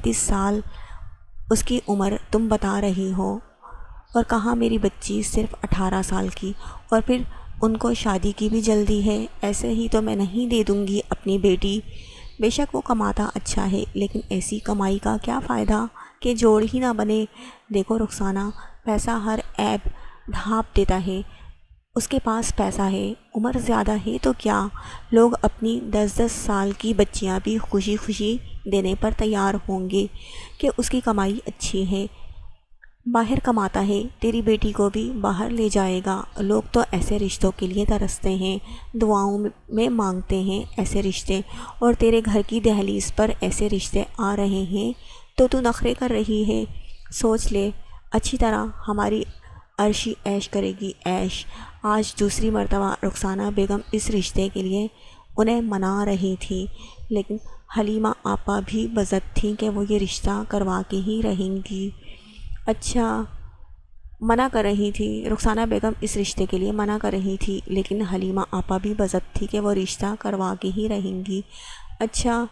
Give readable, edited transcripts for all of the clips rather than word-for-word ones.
30 سال اس کی عمر تم بتا رہی ہو، اور کہاں میری بچی صرف 18 سال کی، اور پھر ان کو شادی کی بھی جلدی ہے۔ ایسے ہی تو میں نہیں دے دوں گی اپنی بیٹی۔ بے شک وہ کماتا اچھا ہے، لیکن ایسی کمائی کا کیا فائدہ کہ جوڑ ہی نہ بنے۔ دیکھو رخسانہ، پیسہ ہر عیب ڈھانپ دیتا ہے۔ اس کے پاس پیسہ ہے، عمر زیادہ ہے تو کیا، لوگ اپنی 10 سال کی بچیاں بھی خوشی خوشی دینے پر تیار ہوں گے کہ اس کی کمائی اچھی ہے، باہر کماتا ہے، تیری بیٹی کو بھی باہر لے جائے گا۔ لوگ تو ایسے رشتوں کے لیے ترستے ہیں، دعاؤں میں مانگتے ہیں ایسے رشتے، اور تیرے گھر کی دہلیز پر ایسے رشتے آ رہے ہیں تو نخرے کر رہی ہے۔ سوچ لے اچھی طرح، ہماری عرشی عیش کرے گی عیش۔ آج دوسری مرتبہ رخسانہ بیگم اس رشتے کے لیے انہیں منا رہی تھی، لیکن حلیمہ آپا بھی بضد تھیں کہ وہ یہ رشتہ کروا کے ہی رہیں گی۔ اچھا، منع کر رہی تھی رخسانہ بیگم اس رشتے کے لیے منع کر رہی تھی، لیکن حلیمہ آپا بھی بضد تھی کہ وہ رشتہ کروا کے ہی رہیں گی۔ اچھا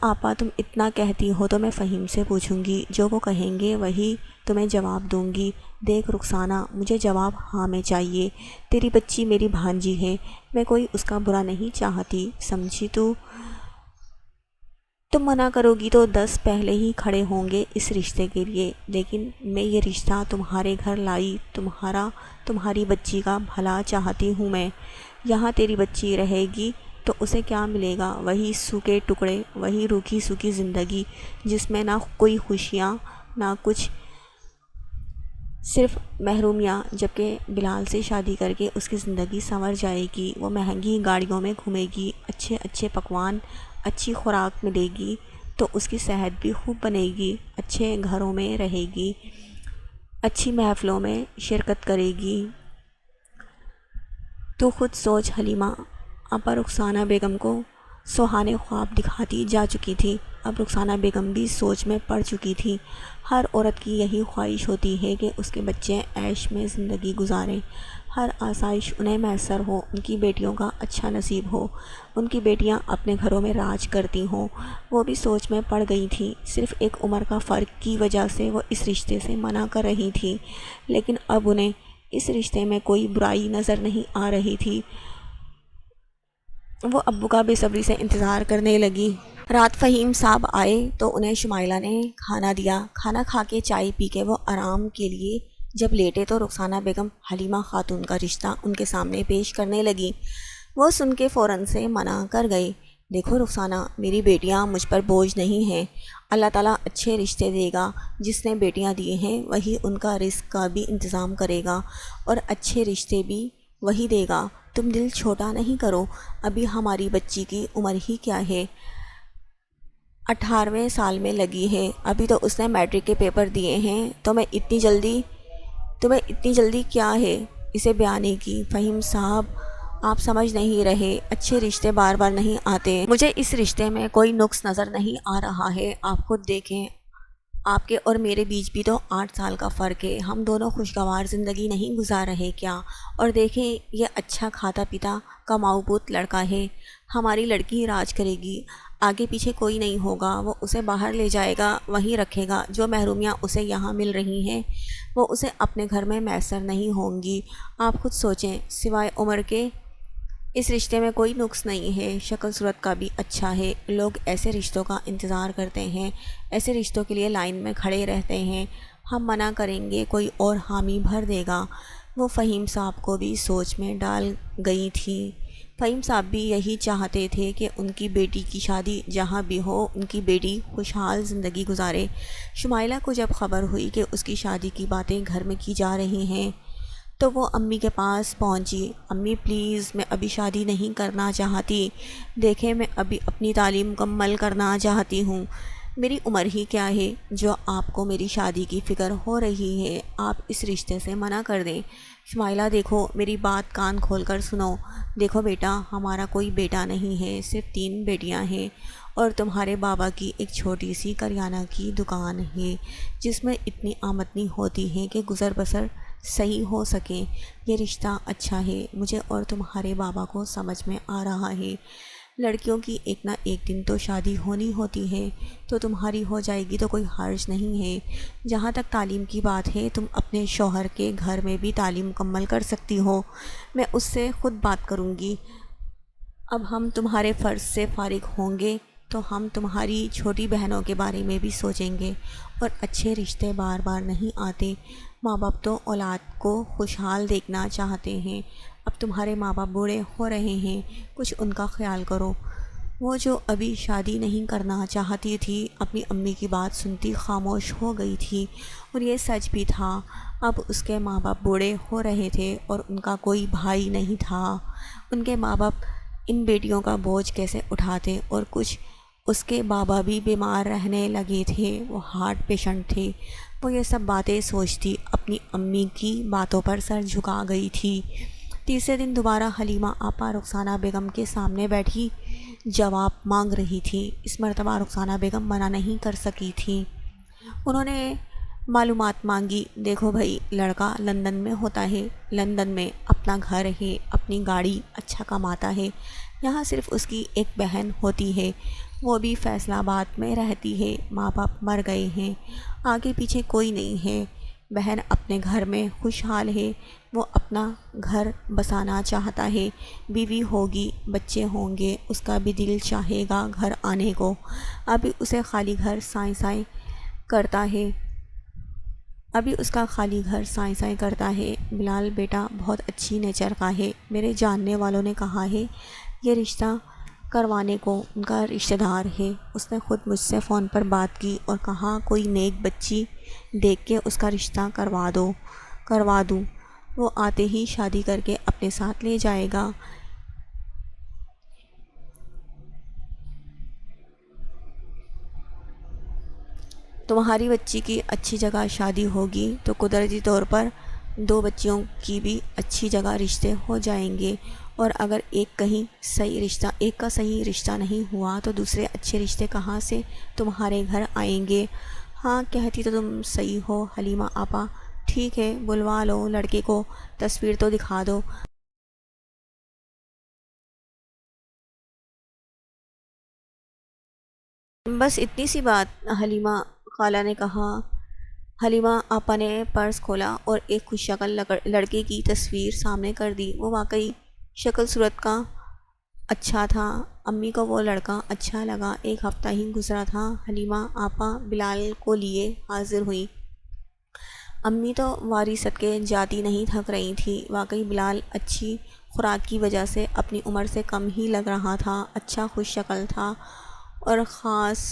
آپا، تم اتنا کہتی ہو تو میں فہیم سے پوچھوں گی، جو وہ کہیں گے وہی تمہیں جواب دوں گی۔ دیکھ رخسانہ، مجھے جواب ہاں میں چاہیے۔ تیری بچی میری بھانجی ہے، میں کوئی اس کا برا نہیں چاہتی، سمجھی تو؟ تم منع کرو گی تو 10 پہلے ہی کھڑے ہوں گے اس رشتے کے لیے، لیکن میں یہ رشتہ تمہارے گھر لائی، تمہاری بچی کا بھلا چاہتی ہوں میں۔ یہاں تیری بچی رہے گی تو اسے کیا ملے گا؟ وہی سوکھے ٹکڑے، وہی روکھی سوکھی زندگی، جس میں نہ کوئی خوشیاں نہ کچھ، صرف محرومیاں۔ جبکہ بلال سے شادی کر کے اس کی زندگی سنور جائے گی، وہ مہنگی گاڑیوں میں گھومے گی، اچھے پکوان، اچھی خوراک ملے گی تو اس کی صحت بھی خوب بنے گی، اچھے گھروں میں رہے گی، اچھی محفلوں میں شرکت کرے گی۔ تو خود سوچ حلیمہ آپا رخسانہ بیگم کو سہانے خواب دکھاتی جا چکی تھی۔ اب رخسانہ بیگم بھی سوچ میں پڑ چکی تھی۔ ہر عورت کی یہی خواہش ہوتی ہے کہ اس کے بچے عیش میں زندگی گزاریں، ہر آسائش انہیں میسر ہو، ان کی بیٹیوں کا اچھا نصیب ہو، ان کی بیٹیاں اپنے گھروں میں راج کرتی ہوں۔ وہ بھی سوچ میں پڑ گئی تھی، صرف ایک عمر کا فرق کی وجہ سے وہ اس رشتے سے منع کر رہی تھی، لیکن اب انہیں اس رشتے میں کوئی برائی نظر نہیں آ رہی تھی۔ وہ ابو کا بے صبری سے انتظار کرنے لگی۔ رات فہیم صاحب آئے تو انہیں شمائلہ نے کھانا دیا۔ کھانا کھا کے چائے پی کے وہ آرام کے لیے جب لیٹے تو رخسانہ بیگم حلیمہ خاتون کا رشتہ ان کے سامنے پیش کرنے لگی۔ وہ سن کے فوراً سے منع کر گئے۔ دیکھو رخسانہ، میری بیٹیاں مجھ پر بوجھ نہیں ہیں، اللہ تعالیٰ اچھے رشتے دے گا۔ جس نے بیٹیاں دی ہیں وہی ان کا رزق کا بھی انتظام کرے گا، اور اچھے رشتے بھی وہی دے گا۔ تم دل چھوٹا نہیں کرو، ابھی ہماری بچی کی عمر ہی کیا ہے، 18ویں سال میں لگی ہے، ابھی تو اس نے میٹرک کے پیپر دیے ہیں۔ تمہیں اتنی جلدی کیا ہے اسے بیانے کی؟ فہیم صاحب، آپ سمجھ نہیں رہے، اچھے رشتے بار بار نہیں آتے۔ مجھے اس رشتے میں کوئی نقص نظر نہیں آ رہا ہے۔ آپ خود دیکھیں، آپ کے اور میرے بیچ بھی تو 8 سال کا فرق ہے۔ ہم دونوں خوشگوار زندگی نہیں گزار رہے کیا؟ اور دیکھیں، یہ اچھا کھاتا پیتا کماؤ پوت لڑکا ہے، ہماری لڑکی راج کرے گی، آگے پیچھے کوئی نہیں ہوگا، وہ اسے باہر لے جائے گا، وہیں رکھے گا۔ جو محرومیاں اسے یہاں مل رہی ہیں وہ اسے اپنے گھر میں میسر نہیں ہوں گی۔ آپ خود سوچیں، سوائے عمر کے اس رشتے میں کوئی نقص نہیں ہے، شکل صورت کا بھی اچھا ہے۔ لوگ ایسے رشتوں کا انتظار کرتے ہیں، ایسے رشتوں کے لیے لائن میں کھڑے رہتے ہیں۔ ہم منع کریں گے، کوئی اور حامی بھر دے گا۔ وہ فہیم صاحب کو بھی سوچ میں ڈال گئی تھی۔ فہیم صاحب بھی یہی چاہتے تھے کہ ان کی بیٹی کی شادی جہاں بھی ہو، ان کی بیٹی خوشحال زندگی گزارے۔ شمائلہ کو جب خبر ہوئی کہ اس کی شادی کی باتیں گھر میں کی جا رہی ہیں تو وہ امی کے پاس پہنچی۔ امی پلیز، میں ابھی شادی نہیں کرنا چاہتی، دیکھیں میں ابھی اپنی تعلیم مکمل کرنا چاہتی ہوں، میری عمر ہی کیا ہے جو آپ کو میری شادی کی فکر ہو رہی ہے، آپ اس رشتے سے منع کر دیں۔ شمائلہ دیکھو، میری بات کان کھول کر سنو، دیکھو بیٹا، ہمارا کوئی بیٹا نہیں ہے، صرف 3 بیٹیاں ہیں، اور تمہارے بابا کی ایک چھوٹی سی کریانہ کی دکان ہے جس میں اتنی آمدنی ہوتی ہے کہ گزر بسر صحیح ہو سکے۔ یہ رشتہ اچھا ہے، مجھے اور تمہارے بابا کو سمجھ میں آ رہا ہے، لڑکیوں کی ایک نہ ایک دن تو شادی ہونی ہوتی ہے، تو تمہاری ہو جائے گی تو کوئی حرج نہیں ہے۔ جہاں تک تعلیم کی بات ہے، تم اپنے شوہر کے گھر میں بھی تعلیم مکمل کر سکتی ہو، میں اس سے خود بات کروں گی۔ اب ہم تمہارے فرض سے فارغ ہوں گے تو ہم تمہاری چھوٹی بہنوں کے بارے میں بھی سوچیں گے، اور اچھے رشتے بار بار نہیں آتے۔ ماں باپ تو اولاد کو خوشحال دیکھنا چاہتے ہیں۔ اب تمہارے ماں باپ بوڑھے ہو رہے ہیں، کچھ ان کا خیال کرو۔ وہ جو ابھی شادی نہیں کرنا چاہتی تھی، اپنی امی کی بات سنتی خاموش ہو گئی تھی، اور یہ سچ بھی تھا۔ اب اس کے ماں باپ بوڑھے ہو رہے تھے اور ان کا کوئی بھائی نہیں تھا۔ ان کے ماں باپ ان بیٹیوں کا بوجھ کیسے اٹھاتے، اور کچھ اس کے بابا بھی بیمار رہنے لگے تھے، وہ ہارٹ پیشنٹ تھے۔ وہ یہ سب باتیں سوچتی اپنی امی کی باتوں پر سر جھکا گئی تھی۔ تیسرے دن دوبارہ حلیمہ آپا رخسانہ بیگم کے سامنے بیٹھی جواب مانگ رہی تھی۔ اس مرتبہ رخسانہ بیگم منع نہیں کر سکی تھی۔ انہوں نے معلومات مانگی۔ دیکھو بھائی، لڑکا لندن میں ہوتا ہے، لندن میں اپنا گھر ہے، اپنی گاڑی، اچھا کماتا ہے۔ یہاں صرف اس کی ایک بہن ہوتی ہے، وہ بھی فیصل آباد میں رہتی ہے۔ ماں باپ مر گئے ہیں، آگے پیچھے کوئی نہیں ہے۔ بہن اپنے گھر میں خوشحال ہے، وہ اپنا گھر بسانا چاہتا ہے، بیوی ہوگی، بچے ہوں گے، اس کا بھی دل چاہے گا گھر آنے کو۔ ابھی اسے خالی گھر سائیں سائیں کرتا ہے، ابھی اس کا خالی گھر سائیں سائیں کرتا ہے۔ بلال بیٹا بہت اچھی نیچر کا ہے، میرے جاننے والوں نے کہا ہے یہ رشتہ کروانے کو ان کا رشتہ دار ہے۔ اس نے خود مجھ سے فون پر بات کی اور کہا کوئی نیک بچی دیکھ کے اس کا رشتہ کروا دوں، وہ آتے ہی شادی کر کے اپنے ساتھ لے جائے گا۔ تمہاری بچی کی اچھی جگہ شادی ہوگی تو قدرتی طور پر دو بچیوں کی بھی اچھی جگہ رشتے ہو جائیں گے، اور اگر ایک کا صحیح رشتہ نہیں ہوا تو دوسرے اچھے رشتے کہاں سے تمہارے گھر آئیں گے؟ ہاں کہتی تو تم صحیح ہو حلیمہ آپا، ٹھیک ہے بلوا لو لڑکے کو، تصویر تو دکھا دو۔ بس اتنی سی بات، حلیمہ خالہ نے کہا۔ حلیمہ آپا نے پرس کھولا اور ایک خوش شکل لڑکے کی تصویر سامنے کر دی۔ وہ واقعی شکل صورت کا اچھا تھا، امی کو وہ لڑکا اچھا لگا۔ ایک ہفتہ ہی گزرا تھا، حلیمہ آپا بلال کو لیے حاضر ہوئی۔ امی تو واری صدقے جاتی نہیں تھک رہی تھی۔ واقعی بلال اچھی خوراک کی وجہ سے اپنی عمر سے کم ہی لگ رہا تھا، اچھا خوش شکل تھا، اور خاص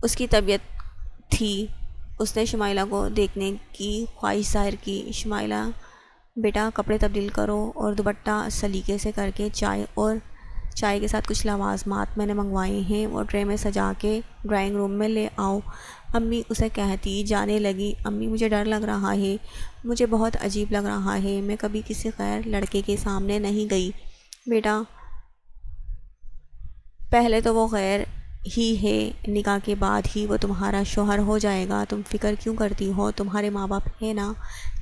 اس کی طبیعت تھی۔ اس نے شمائلہ کو دیکھنے کی خواہش ظاہر کی۔ شمائلہ بیٹا کپڑے تبدیل کرو اور دوپٹہ سلیقے سے کر کے چائے کے ساتھ کچھ لوازمات میں نے منگوائے ہیں، وہ ٹرے میں سجا کے ڈرائنگ روم میں لے آؤ، امی اسے کہتی جانے لگی۔ امی مجھے ڈر لگ رہا ہے، مجھے بہت عجیب لگ رہا ہے، میں کبھی کسی غیر لڑکے کے سامنے نہیں گئی۔ بیٹا پہلے تو وہ غیر ہی ہے، نکاح کے بعد ہی وہ تمہارا شوہر ہو جائے گا، تم فکر کیوں کرتی ہو؟ تمہارے ماں باپ ہے نا،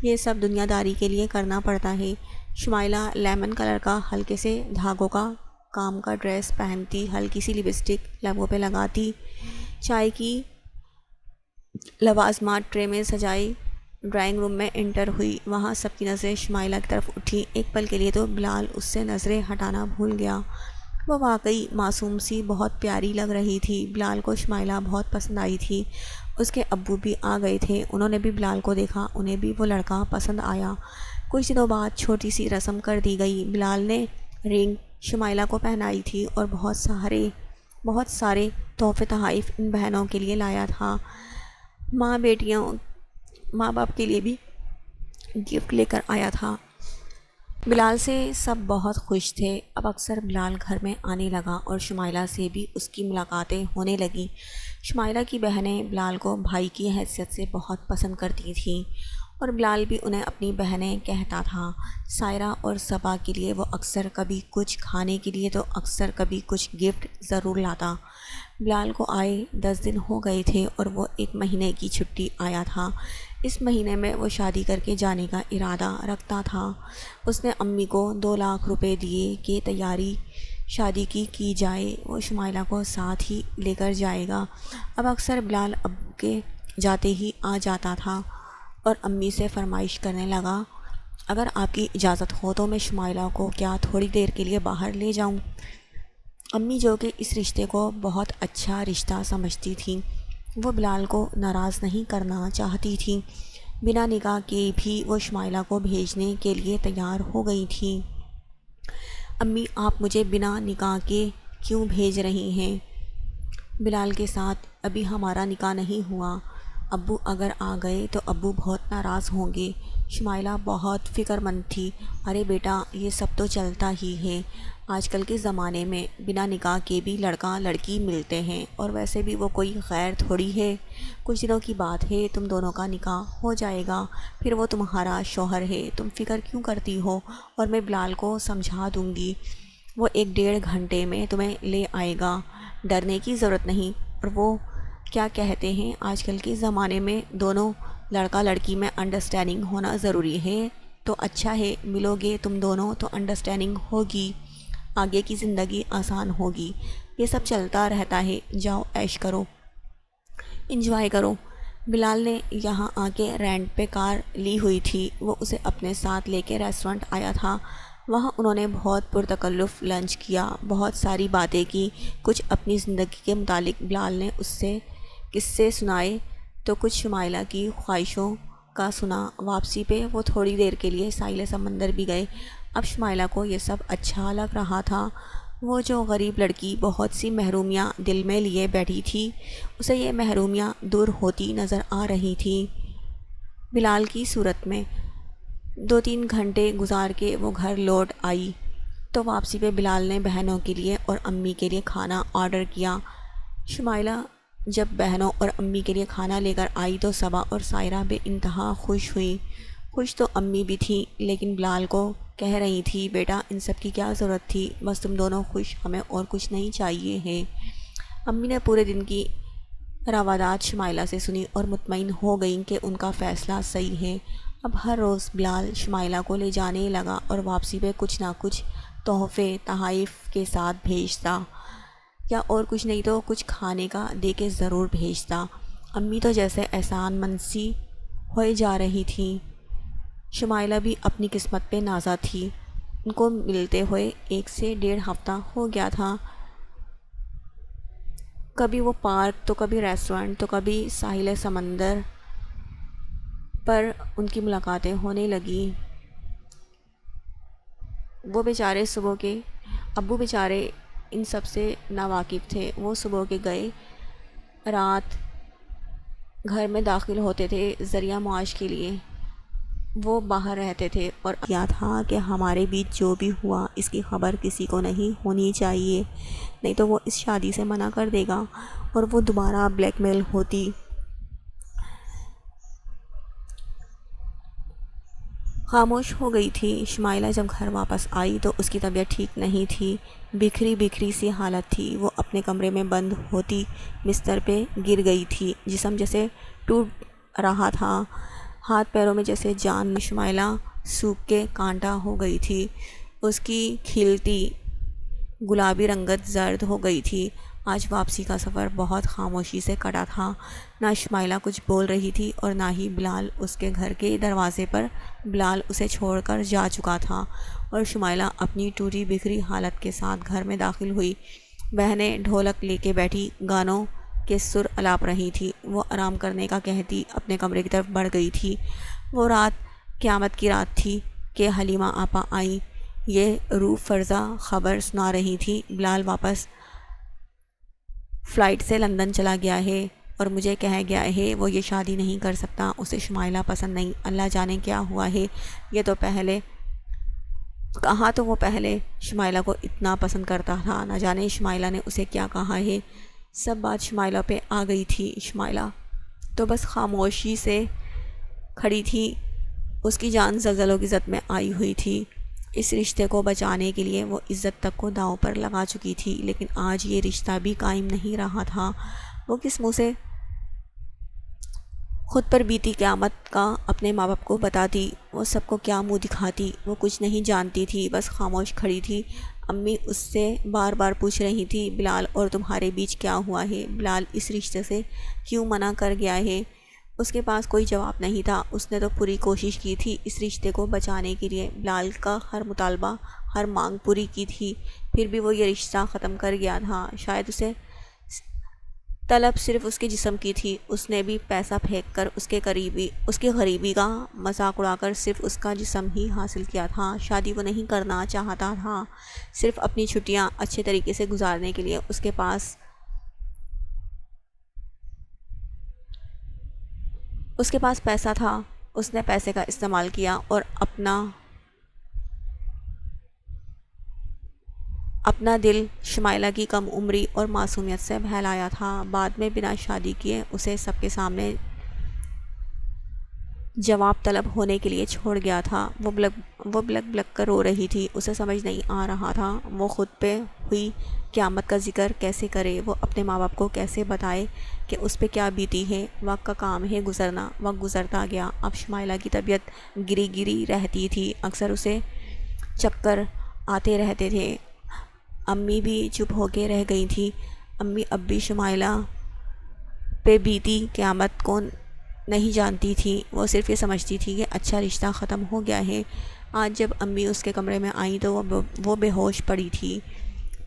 یہ سب دنیا داری کے لیے کرنا پڑتا ہے۔ شمائلہ لیمن کلر کا ہلکے سے دھاگوں کا کام کا ڈریس پہنتی، ہلکی سی لپسٹک لبوں پہ لگاتی، چائے کی لوازمات ٹرے میں سجائی، ڈرائنگ روم میں انٹر ہوئی۔ وہاں سب کی نظریں شمائلہ کی طرف اٹھی۔ ایک پل کے لیے تو بلال اس سے نظریں ہٹانا بھول گیا۔ وہ واقعی معصوم سی بہت پیاری لگ رہی تھی۔ بلال کو شمائلہ بہت پسند آئی تھی۔ اس کے ابو بھی آ گئے تھے، انہوں نے بھی بلال کو دیکھا، انہیں بھی وہ لڑکا پسند آیا۔ کچھ دنوں بعد چھوٹی سی رسم کر دی گئی۔ بلال نے رنگ شمائلہ کو پہنائی تھی اور بہت سارے تحفے تحائف ان بہنوں کے لیے لایا تھا۔ ماں باپ کے لیے بھی گفٹ لے کر آیا تھا۔ بلال سے سب بہت خوش تھے۔ اب اکثر بلال گھر میں آنے لگا اور شمائلہ سے بھی اس کی ملاقاتیں ہونے لگیں۔ شمائلہ کی بہنیں بلال کو بھائی کی حیثیت سے بہت پسند کرتی تھیں، اور بلال بھی انہیں اپنی بہنیں کہتا تھا۔ سائرہ اور صبا کے لیے وہ اکثر کبھی کچھ کھانے کے لیے تو اکثر کبھی کچھ گفٹ ضرور لاتا۔ بلال کو آئے 10 دن ہو گئے تھے اور وہ 1 مہینے کی چھٹی آیا تھا۔ اس مہینے میں وہ شادی کر کے جانے کا ارادہ رکھتا تھا۔ اس نے امی کو 2 لاکھ روپے دیے کہ تیاری شادی کی جائے وہ شمائلہ کو ساتھ ہی لے کر جائے گا۔ اب اکثر بلال ابو کے جاتے ہی آ جاتا تھا اور امی سے فرمائش کرنے لگا، اگر آپ کی اجازت ہو تو میں شمائلہ کو کیا تھوڑی دیر کے لیے باہر لے جاؤں؟ امی جو کہ اس رشتے کو بہت اچھا رشتہ سمجھتی تھیں، وہ بلال کو ناراض نہیں کرنا چاہتی تھیں۔ بنا نکاح کے بھی وہ شمائلہ کو بھیجنے کے لیے تیار ہو گئی تھیں۔ امی آپ مجھے بنا نکاح کے کیوں بھیج رہی ہیں؟ بلال کے ساتھ ابھی ہمارا نکاح نہیں ہوا، ابو اگر آ گئے تو ابو بہت ناراض ہوں گے۔ شمائلہ بہت فکر مند تھی۔ ارے بیٹا یہ سب تو چلتا ہی ہے، آج کل کے زمانے میں بنا نکاح کے بھی لڑکا لڑکی ملتے ہیں، اور ویسے بھی وہ کوئی غیر تھوڑی ہے، کچھ دنوں کی بات ہے تم دونوں کا نکاح ہو جائے گا، پھر وہ تمہارا شوہر ہے، تم فکر کیوں کرتی ہو؟ اور میں بلال کو سمجھا دوں گی، وہ 1-1.5 گھنٹے میں تمہیں لے آئے گا، ڈرنے کی ضرورت نہیں۔ اور وہ کیا کہتے ہیں آج کل کے زمانے میں دونوں لڑکا لڑکی میں انڈرسٹینڈنگ ہونا ضروری ہے، تو اچھا ہے ملو گے تم دونوں تو انڈرسٹینڈنگ ہوگی، آگے کی زندگی آسان ہوگی۔ یہ سب چلتا رہتا ہے، جاؤ عیش کرو، انجوائے کرو۔ بلال نے یہاں آ کے رینٹ پہ کار لی ہوئی تھی، وہ اسے اپنے ساتھ لے کے ریسٹورنٹ آیا تھا۔ وہاں انہوں نے بہت پرتکلف لنچ کیا، بہت ساری باتیں کی، کچھ اپنی زندگی کے متعلق بلال نے اس سے قصے سنائے تو کچھ شمائلہ کی خواہشوں کا سنا۔ واپسی پہ وہ تھوڑی دیر کے لیے ساحل سمندر بھی گئے۔ اب شمائلہ کو یہ سب اچھا لگ رہا تھا، وہ جو غریب لڑکی بہت سی محرومیاں دل میں لیے بیٹھی تھی، اسے یہ محرومیاں دور ہوتی نظر آ رہی تھی۔ بلال کی صورت میں 2-3 گھنٹے گزار کے وہ گھر لوٹ آئی تو واپسی پہ بلال نے بہنوں کے لیے اور امی کے لیے کھانا آرڈر کیا۔ شمائلہ جب بہنوں اور امی کے لیے کھانا لے کر آئی تو صبا اور سائرہ بے انتہا خوش ہوئی۔ خوش تو امی بھی تھی، لیکن بلال کو کہہ رہی تھی، بیٹا ان سب کی کیا ضرورت تھی، بس تم دونوں خوش، ہمیں اور کچھ نہیں چاہیے ہے۔ امی نے پورے دن کی روادات شمائلہ سے سنی اور مطمئن ہو گئیں کہ ان کا فیصلہ صحیح ہے۔ اب ہر روز بلال شمائلہ کو لے جانے لگا اور واپسی پہ کچھ نہ کچھ تحفے تحائف کے ساتھ بھیجتا، یا اور کچھ نہیں تو کچھ کھانے کا دے کے ضرور بھیجتا۔ امی تو جیسے احسان منسی ہوئے جا رہی تھیں۔ شمائلہ بھی اپنی قسمت پہ نازا تھی، ان کو ملتے ہوئے 1 سے 1.5 ہفتہ ہو گیا تھا۔ کبھی وہ پارک تو کبھی ریسٹورنٹ تو کبھی ساحل سمندر پر ان کی ملاقاتیں ہونے لگیں۔ وہ بیچارے صبح کے ابو بیچارے ان سب سے ناواقف تھے، وہ صبح کے گئے، رات گھر میں داخل ہوتے تھے ذریعہ معاش کے لیے، وہ باہر رہتے تھے، اور کیا تھا کہ ہمارے بیچ جو بھی ہوا اس کی خبر کسی کو نہیں ہونی چاہیے، نہیں تو وہ اس شادی سے منع کر دے گا اور وہ دوبارہ بلیک میل ہوتی۔ خاموش ہو گئی تھی۔ شمائلہ جب گھر واپس آئی تو اس کی طبیعت ٹھیک نہیں تھی، بکھری بکھری سی حالت تھی، وہ اپنے کمرے میں بند ہوتی بستر پہ گر گئی تھی، جسم جیسے ٹوٹ رہا تھا، ہاتھ پیروں میں جیسے جان۔ شمائلہ سوکھ کے کانٹا ہو گئی تھی، اس کی کھلتی گلابی رنگت زرد ہو گئی تھی۔ آج واپسی کا سفر بہت خاموشی سے کٹا تھا، نہ شمائلہ کچھ بول رہی تھی اور نہ ہی بلال۔ اس کے گھر کے دروازے پر بلال اسے چھوڑ کر جا چکا تھا اور شمائلہ اپنی ٹوٹی بکھری حالت کے ساتھ گھر میں داخل ہوئی۔ بہنیں ڈھولک لے کے بیٹھی گانوں کے سر الاپ رہی تھی، وہ آرام کرنے کا کہتی اپنے کمرے کی طرف بڑھ گئی تھی۔ وہ رات قیامت کی رات تھی کہ حلیمہ آپا آئیں، یہ روح فرزا خبر سنا رہی تھی، بلال واپس فلائٹ سے لندن چلا گیا ہے اور مجھے کہہ گیا ہے وہ یہ شادی نہیں کر سکتا، اسے شمائلہ پسند نہیں، اللہ جانے کیا ہوا ہے، یہ تو پہلے کہا تو وہ پہلے شمائلہ کو اتنا پسند کرتا تھا، نہ جانے شمائلہ نے اسے کیا کہا ہے۔ سب بات شمائلہ پہ آ گئی تھی، شمائلہ تو بس خاموشی سے کھڑی تھی، اس کی جان زلزلوں کی زد میں آئی ہوئی تھی۔ اس رشتے کو بچانے کے لیے وہ عزت تک کو داؤ پر لگا چکی تھی، لیکن آج یہ رشتہ بھی قائم نہیں رہا تھا۔ وہ کس منہ سے خود پر بیتی قیامت کا اپنے ماں باپ کو بتاتی، وہ سب کو کیا منہ دکھاتی، وہ کچھ نہیں جانتی تھی، بس خاموش کھڑی تھی۔ امی اس سے بار بار پوچھ رہی تھی بلال اور تمہارے بیچ کیا ہوا ہے، بلال اس رشتے سے کیوں منع کر گیا ہے۔ اس کے پاس کوئی جواب نہیں تھا۔ اس نے تو پوری کوشش کی تھی اس رشتے کو بچانے کے لیے، بلال کا ہر مطالبہ ہر مانگ پوری کی تھی، پھر بھی وہ یہ رشتہ ختم کر گیا تھا۔ شاید اسے طلب صرف اس کے جسم کی تھی۔ اس نے بھی پیسہ پھینک کر اس کی غریبی کا مذاق اڑا کر صرف اس کا جسم ہی حاصل کیا تھا۔ شادی وہ نہیں کرنا چاہتا تھا، صرف اپنی چھٹیاں اچھے طریقے سے گزارنے کے لیے۔ اس کے پاس پیسہ تھا، اس نے پیسے کا استعمال کیا اور اپنا دل شمائلہ کی کم عمری اور معصومیت سے بہلایا تھا۔ بعد میں بنا شادی کیے اسے سب کے سامنے جواب طلب ہونے کے لیے چھوڑ گیا تھا۔ وہ بلک بلک کر رو رہی تھی، اسے سمجھ نہیں آ رہا تھا وہ خود پہ ہوئی قیامت کا ذکر کیسے کرے، وہ اپنے ماں باپ کو کیسے بتائے کہ اس پہ کیا بیتی ہے۔ وقت کا کام ہے گزرنا، وقت گزرتا گیا۔ اب شمائلہ کی طبیعت گری رہتی تھی، اکثر اسے چکر آتے رہتے تھے۔ امی بھی چپ ہو کے رہ گئی تھی۔ امی اب بھی شمائلہ پہ بیتی قیامت کو نہیں جانتی تھی، وہ صرف یہ سمجھتی تھی کہ اچھا رشتہ ختم ہو گیا ہے۔ آج جب امی اس کے کمرے میں آئیں تو وہ بے ہوش پڑی تھی۔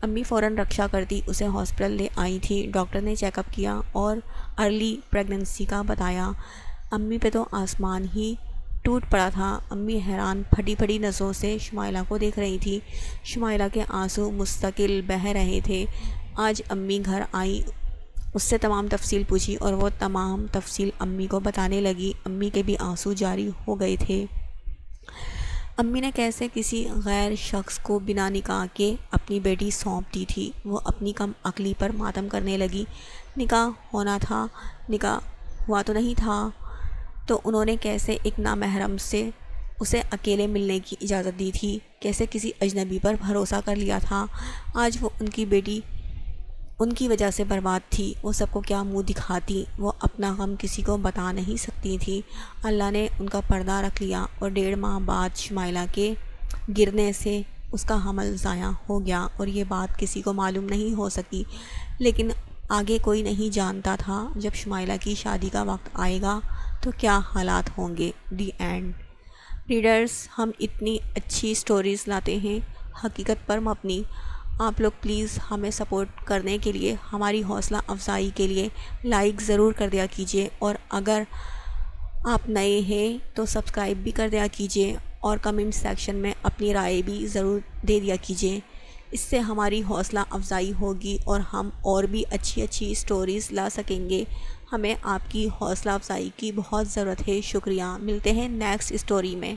امی فوراً رکشہ کرتی اسے ہاسپٹل لے آئی تھی۔ ڈاکٹر نے چیک اپ کیا اور ارلی پریگننسی کا بتایا۔ امی پہ تو آسمان ہی ٹوٹ پڑا تھا۔ امی حیران پھٹی پھٹی نظروں سے شمائلہ کو دیکھ رہی تھی۔ شمائلہ کے آنسو مستقل بہہ رہے تھے۔ آج امی گھر آئی، اس سے تمام تفصیل پوچھی اور وہ تمام تفصیل امی کو بتانے لگی۔ امی کے بھی آنسو جاری ہو گئے تھے۔ امی نے کیسے کسی غیر شخص کو بنا نکاح کے اپنی بیٹی سونپ دی تھی۔ وہ اپنی کم عقلی پر ماتم کرنے لگی۔ نکاح ہونا تھا، نکاح ہوا تو نہیں تھا، تو انہوں نے کیسے ایک نامحرم سے اسے اکیلے ملنے کی اجازت دی تھی، کیسے کسی اجنبی پر بھروسہ کر لیا تھا۔ آج وہ ان کی بیٹی ان کی وجہ سے برباد تھی، وہ سب کو کیا منہ دکھاتی، وہ اپنا غم کسی کو بتا نہیں سکتی تھی۔ اللہ نے ان کا پردہ رکھ لیا اور 1.5 ماہ بعد شمائلہ کے گرنے سے اس کا حمل ضائع ہو گیا اور یہ بات کسی کو معلوم نہیں ہو سکی۔ لیکن آگے کوئی نہیں جانتا تھا جب شمائلہ کی شادی کا وقت آئے گا تو کیا حالات ہوں گے۔ The end. ریڈرز، ہم اتنی اچھی سٹوریز لاتے ہیں حقیقت پر مبنی۔ آپ لوگ پلیز ہمیں سپورٹ کرنے کے لیے، ہماری حوصلہ افزائی کے لیے لائک ضرور کر دیا کیجیے، اور اگر آپ نئے ہیں تو سبسکرائب بھی کر دیا کیجیے، اور کمنٹ سیکشن میں اپنی رائے بھی ضرور دے دیا کیجیے۔ اس سے ہماری حوصلہ افزائی ہوگی اور ہم اور بھی اچھی سٹوریز لا سکیں گے۔ ہمیں آپ کی حوصلہ افزائی کی بہت ضرورت ہے۔ شکریہ، ملتے ہیں نیکسٹ سٹوری میں۔